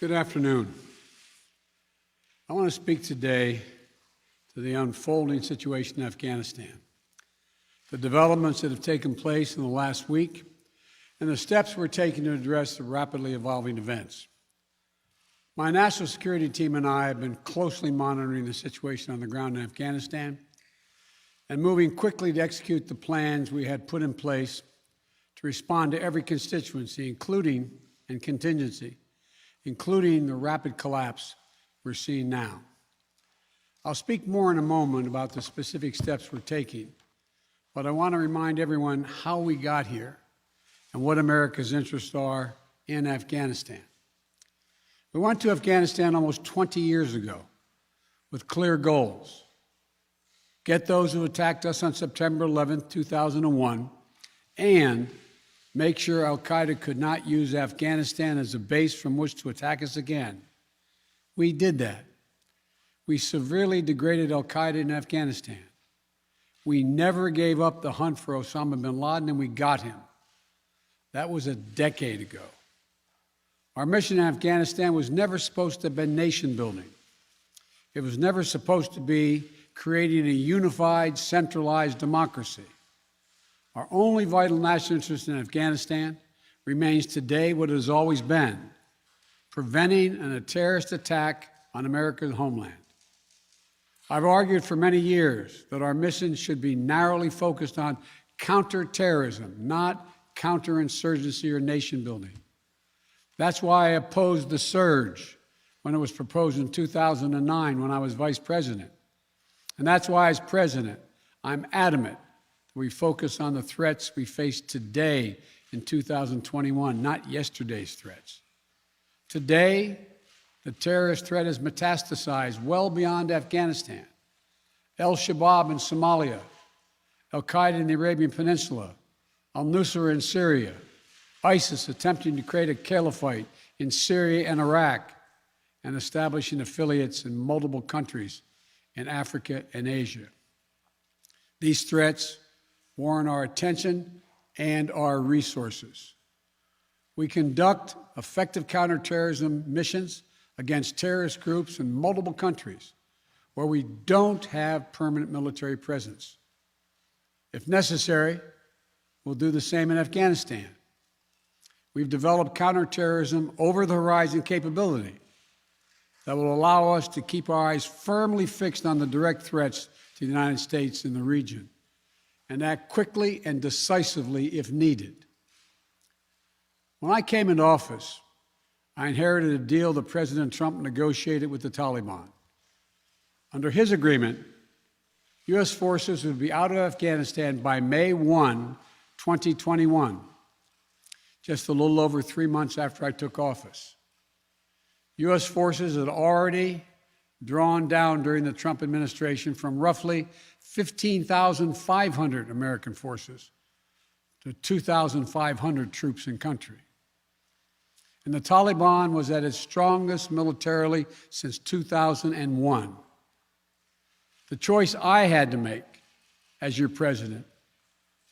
Good afternoon. I want to speak today to the unfolding situation in Afghanistan, the developments that have taken place in the last week, and the steps we're taking to address the rapidly evolving events. My national security team and I have been closely monitoring the situation on the ground in Afghanistan and moving quickly to execute the plans we had put in place to respond to every constituency, including the rapid collapse we're seeing now. I'll speak more in a moment about the specific steps we're taking, but I want to remind everyone how we got here and what America's interests are in Afghanistan. We went to Afghanistan almost 20 years ago with clear goals. Get those who attacked us on September 11, 2001, and make sure al-Qaeda could not use Afghanistan as a base from which to attack us again. We did that. We severely degraded al-Qaeda in Afghanistan. We never gave up the hunt for Osama bin Laden, and we got him. That was a decade ago. Our mission in Afghanistan was never supposed to have been nation building. It was never supposed to be creating a unified, centralized democracy. Our only vital national interest in Afghanistan remains today what it has always been: preventing a terrorist attack on America's homeland. I've argued for many years that our mission should be narrowly focused on counterterrorism, not counterinsurgency or nation building. That's why I opposed the surge when it was proposed in 2009 when I was vice president. And that's why, as president, I'm adamant that we focus on the threats we face today in 2021, not yesterday's threats. Today, the terrorist threat has metastasized well beyond Afghanistan. Al-Shabaab in Somalia, al-Qaeda in the Arabian Peninsula, al-Nusra in Syria, ISIS attempting to create a caliphate in Syria and Iraq, and establishing affiliates in multiple countries in Africa and Asia. These threats warrant our attention and our resources. We conduct effective counterterrorism missions against terrorist groups in multiple countries where we don't have permanent military presence. If necessary, we'll do the same in Afghanistan. We've developed counterterrorism over-the-horizon capability that will allow us to keep our eyes firmly fixed on the direct threats to the United States in the region and act quickly and decisively if needed. When I came into office, I inherited a deal that President Trump negotiated with the Taliban. Under his agreement, U.S. forces would be out of Afghanistan by May 1, 2021, just a little over 3 months after I took office. U.S. forces had already drawn down during the Trump administration from roughly 15,500 American forces to 2,500 troops in country. And the Taliban was at its strongest militarily since 2001. The choice I had to make as your president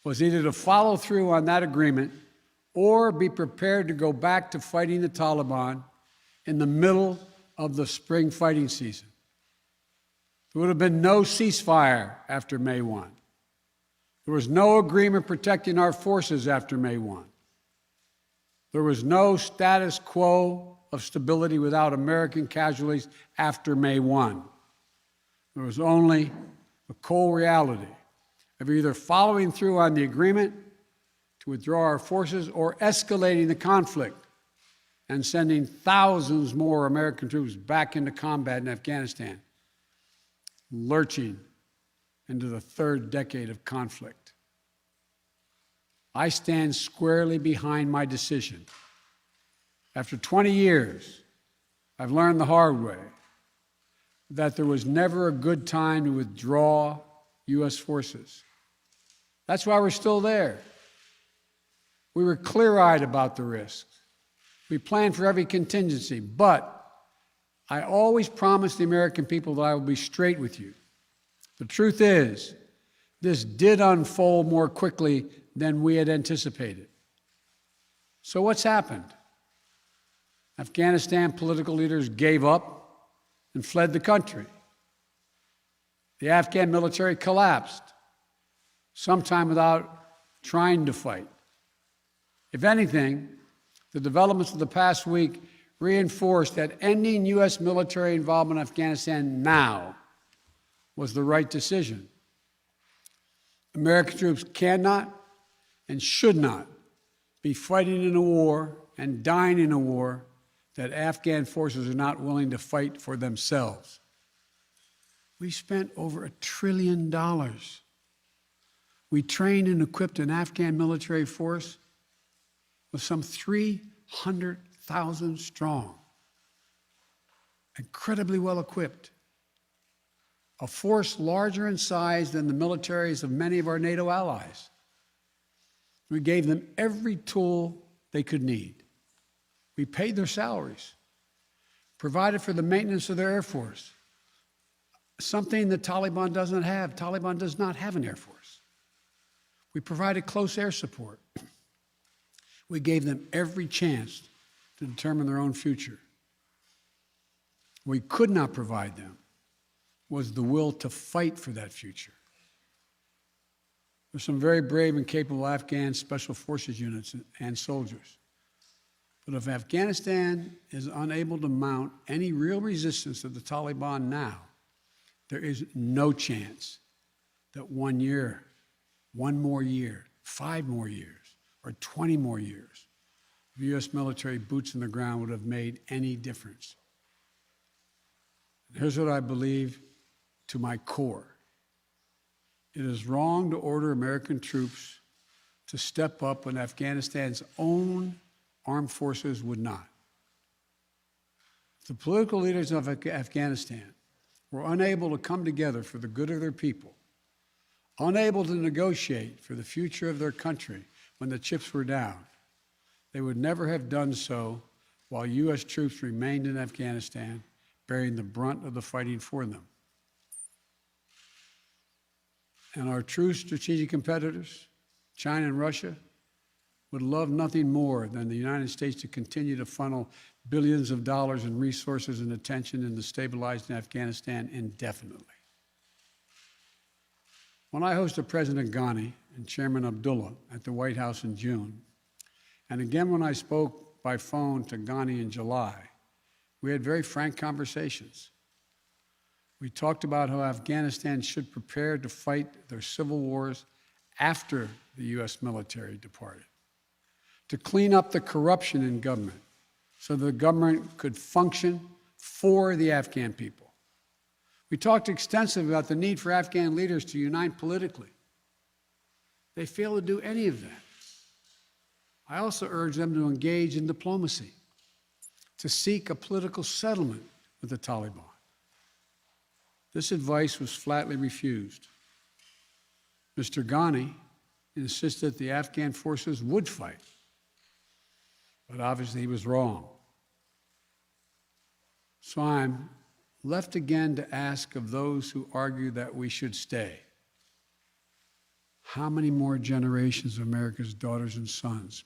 was either to follow through on that agreement or be prepared to go back to fighting the Taliban in the middle of the spring fighting season. There would have been no ceasefire after May 1. There was no agreement protecting our forces after May 1. There was no status quo of stability without American casualties after May 1. There was only the cold reality of either following through on the agreement to withdraw our forces or escalating the conflict and sending thousands more American troops back into combat in Afghanistan, lurching into the third decade of conflict. I stand squarely behind my decision. After 20 years, I've learned the hard way that there was never a good time to withdraw U.S. forces. That's why we're still there. We were clear-eyed about the risks. We planned for every contingency, but I always promised the American people that I would be straight with you. The truth is, this did unfold more quickly than we had anticipated. So what's happened? Afghanistan political leaders gave up and fled the country. The Afghan military collapsed, sometime without trying to fight. If anything, the developments of the past week reinforced that ending U.S. military involvement in Afghanistan now was the right decision. American troops cannot and should not be fighting in a war and dying in a war that Afghan forces are not willing to fight for themselves. We spent over $1 trillion. We trained and equipped an Afghan military force of some 300,000 strong, incredibly well equipped, a force larger in size than the militaries of many of our NATO allies. We gave them every tool they could need. We paid their salaries, provided for the maintenance of their Air Force, something the Taliban doesn't have. Taliban does not have an Air Force. We provided close air support. We gave them every chance to determine their own future. We could not provide them was the will to fight for that future. There's some very brave and capable Afghan special forces units and soldiers. But if Afghanistan is unable to mount any real resistance to the Taliban now, there is no chance that 1 year, 1 more year, 5 more years, or 20 more years of U.S. military boots in the ground would have made any difference. Here's what I believe to my core. It is wrong to order American troops to step up when Afghanistan's own armed forces would not. The political leaders of Afghanistan were unable to come together for the good of their people, unable to negotiate for the future of their country when the chips were down. They would never have done so while U.S. troops remained in Afghanistan, bearing the brunt of the fighting for them. And our true strategic competitors, China and Russia, would love nothing more than the United States to continue to funnel billions of dollars in resources and attention into stabilizing Afghanistan indefinitely. When I hosted President Ghani and Chairman Abdullah at the White House in June, and again when I spoke by phone to Ghani in July, we had very frank conversations. We talked about how Afghanistan should prepare to fight their civil wars after the U.S. military departed, to clean up the corruption in government so the government could function for the Afghan people. We talked extensively about the need for Afghan leaders to unite politically. They failed to do any of that. I also urged them to engage in diplomacy, to seek a political settlement with the Taliban. This advice was flatly refused. Mr. Ghani insisted that the Afghan forces would fight, but obviously he was wrong. So I'm left again to ask of those who argue that we should stay, how many more generations of America's daughters and sons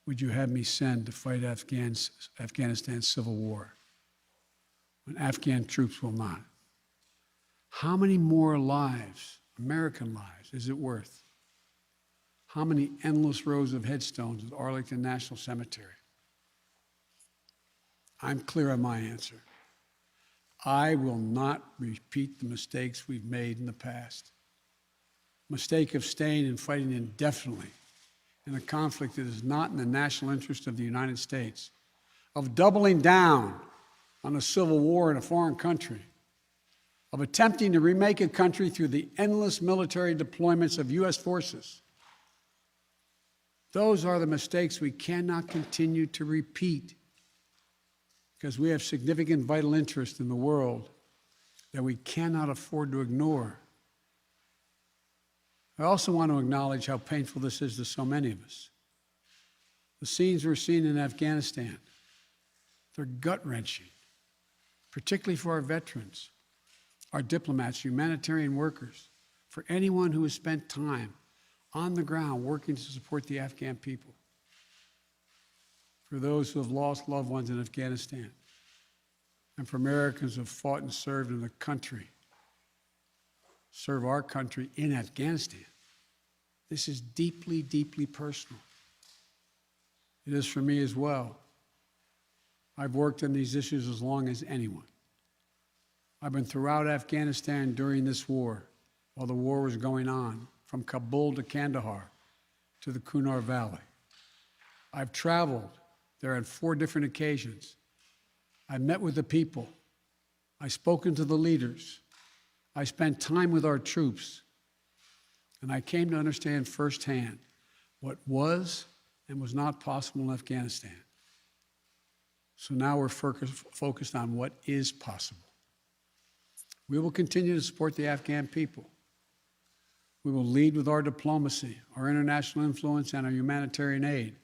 would you have me send to fight Afghanistan's civil war when Afghan troops will not? How many more lives, American lives, is it worth? How many endless rows of headstones at Arlington National Cemetery? I'm clear on my answer. I will not repeat the mistakes we've made in the past. Mistake of staying and fighting indefinitely in a conflict that is not in the national interest of the United States, of doubling down on a civil war in a foreign country, of attempting to remake a country through the endless military deployments of U.S. forces. Those are the mistakes we cannot continue to repeat because we have significant vital interest in the world that we cannot afford to ignore. I also want to acknowledge how painful this is to so many of us. The scenes we're seeing in Afghanistan, they're gut-wrenching, particularly for our veterans, our diplomats, humanitarian workers, for anyone who has spent time on the ground working to support the Afghan people. for those who have lost loved ones in Afghanistan, and for Americans who have fought and served in the country, serve our country in Afghanistan. This is deeply, deeply personal. It is for me as well. I've worked on these issues as long as anyone. I've been throughout Afghanistan during this war, while the war was going on, from Kabul to Kandahar to the Kunar Valley. I've traveled there on 4 different occasions. I met with the people. I've spoken to the leaders. I spent time with our troops. And I came to understand firsthand what was and was not possible in Afghanistan. So now we're focused on what is possible. We will continue to support the Afghan people. We will lead with our diplomacy, our international influence, and our humanitarian aid.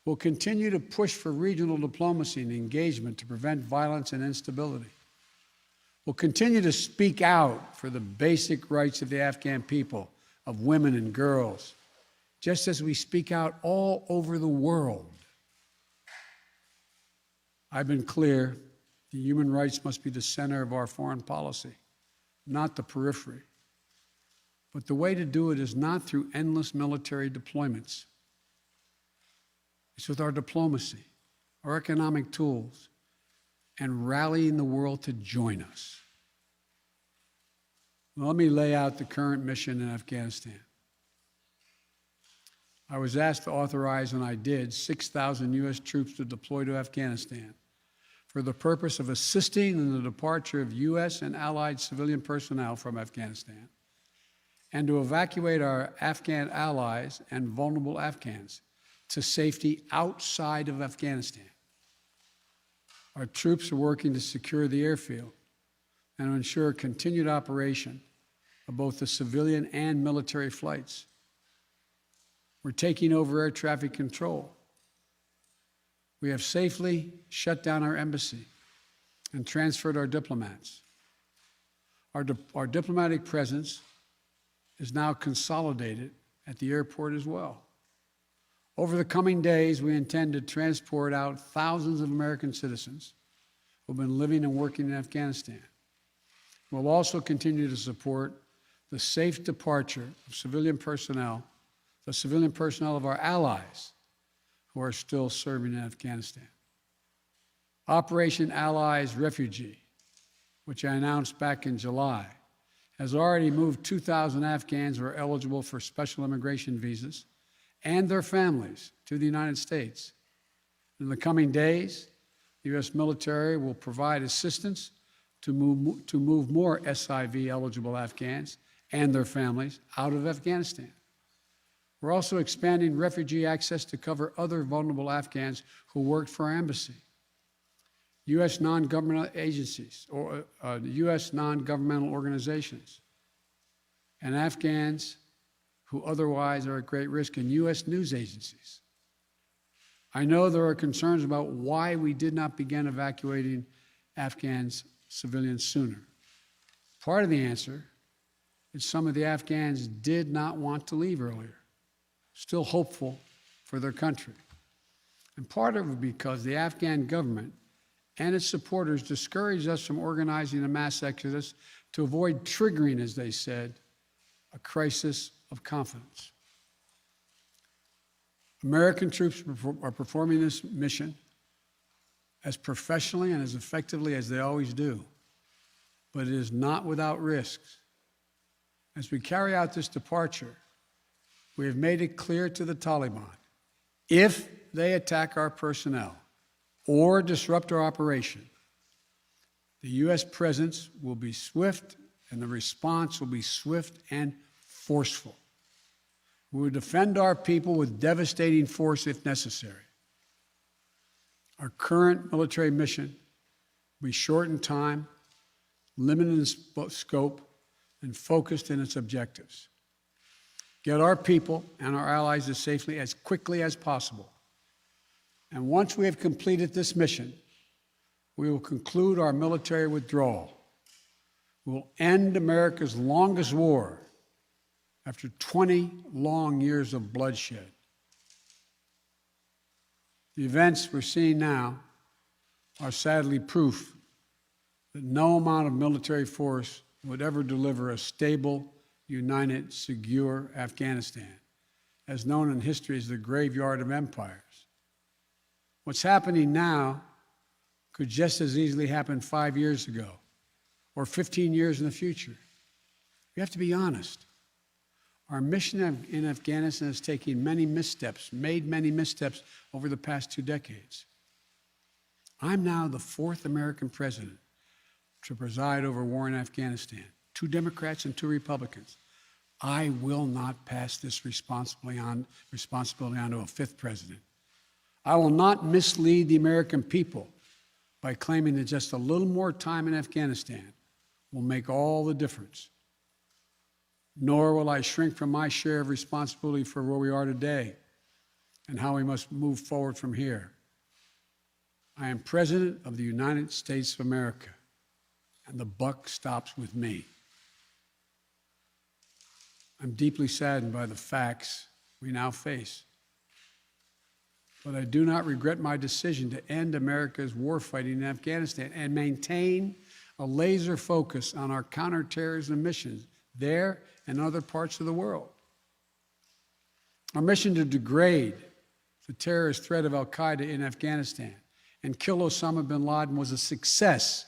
We'll continue to push for regional diplomacy and engagement to prevent violence and instability. We'll continue to speak out for the basic rights of the Afghan people, of women and girls, just as we speak out all over the world. I've been clear that human rights must be the center of our foreign policy, not the periphery. But the way to do it is not through endless military deployments. It's with our diplomacy, our economic tools, and rallying the world to join us. Well, let me lay out the current mission in Afghanistan. I was asked to authorize, and I did, 6,000 U.S. troops to deploy to Afghanistan for the purpose of assisting in the departure of U.S. and allied civilian personnel from Afghanistan, and to evacuate our Afghan allies and vulnerable Afghans to safety outside of Afghanistan. Our troops are working to secure the airfield and to ensure continued operation of both the civilian and military flights. We're taking over air traffic control. We have safely shut down our embassy and transferred our diplomats. Our diplomatic presence is now consolidated at the airport as well. Over the coming days, we intend to transport out thousands of American citizens who have been living and working in Afghanistan. We'll also continue to support the safe departure of civilian personnel, the civilian personnel of our allies who are still serving in Afghanistan. Operation Allies Refugee, which I announced back in July, has already moved 2,000 Afghans who are eligible for special immigration visas and their families to the United States. In the coming days, the U.S. military will provide assistance to move more SIV-eligible Afghans and their families out of Afghanistan. We're also expanding refugee access to cover other vulnerable Afghans who worked for our embassy. U.S. non-governmental agencies or U.S. non-governmental organizations and Afghans who otherwise are at great risk, in U.S. news agencies. I know there are concerns about why we did not begin evacuating Afghans civilians sooner. Part of the answer is some of the Afghans did not want to leave earlier, still hopeful for their country. And part of it because the Afghan government and its supporters discouraged us from organizing a mass exodus to avoid triggering, as they said, a crisis of confidence. American troops are performing this mission as professionally and as effectively as they always do, but it is not without risks. As we carry out this departure, we have made it clear to the Taliban, if they attack our personnel or disrupt our operation, the U.S. presence will be swift and the response will be swift and forceful. We will defend our people with devastating force if necessary. Our current military mission will be short in time, limited in scope, and focused in its objectives. Get our people and our allies as safely as quickly as possible. And once we have completed this mission, we will conclude our military withdrawal. We will end America's longest war after 20 long years of bloodshed. The events we're seeing now are sadly proof that no amount of military force would ever deliver a stable, united, secure Afghanistan, as known in history as the graveyard of empires. What's happening now could just as easily happen 5 years ago or 15 years in the future. We have to be honest. Our mission in Afghanistan is taking many missteps, made many missteps over the past 2 decades. I'm now the 4th American president to preside over war in Afghanistan. 2 Democrats and 2 Republicans. I will not pass this responsibility on to a 5th president. I will not mislead the American people by claiming that just a little more time in Afghanistan will make all the difference. Nor will I shrink from my share of responsibility for where we are today and how we must move forward from here. I am President of the United States of America, and the buck stops with me. I'm deeply saddened by the facts we now face, but I do not regret my decision to end America's warfighting in Afghanistan and maintain a laser focus on our counterterrorism missions there and other parts of the world. Our mission to degrade the terrorist threat of al-Qaeda in Afghanistan and kill Osama bin Laden was a success.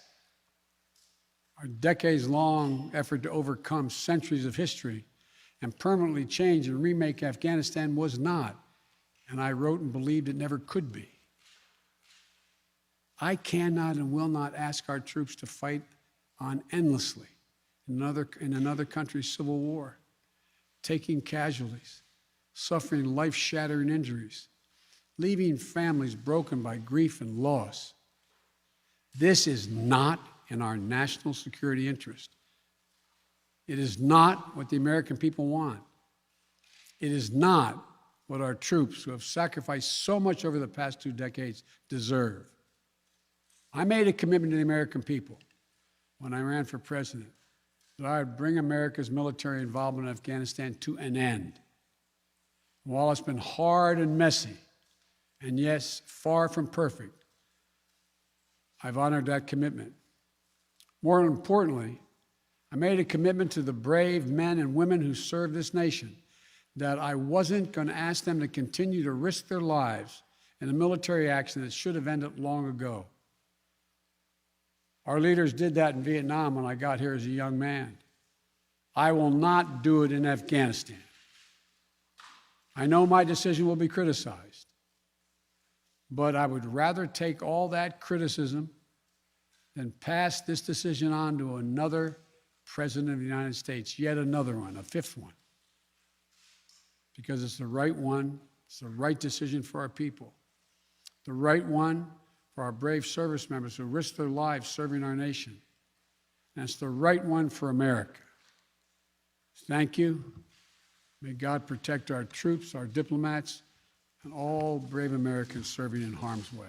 Our decades-long effort to overcome centuries of history and permanently change and remake Afghanistan was not, and I wrote and believed it never could be. I cannot and will not ask our troops to fight on endlessly in another country's civil war, taking casualties, suffering life-shattering injuries, leaving families broken by grief and loss. This is not in our national security interest. It is not what the American people want. It is not what our troops, who have sacrificed so much over the past 2 decades, deserve. I made a commitment to the American people when I ran for president that I would bring America's military involvement in Afghanistan to an end. While it's been hard and messy, and yes, far from perfect, I've honored that commitment. More importantly, I made a commitment to the brave men and women who serve this nation that I wasn't going to ask them to continue to risk their lives in a military action that should have ended long ago. Our leaders did that in Vietnam when I got here as a young man. I will not do it in Afghanistan. I know my decision will be criticized, but I would rather take all that criticism than pass this decision on to another president of the United States, yet another one, a 5th one, because it's the right one, it's the right decision for our people, the right one for our brave service members who risk their lives serving our nation, and it's the right one for America. Thank you. May God protect our troops, our diplomats, and all brave Americans serving in harm's way.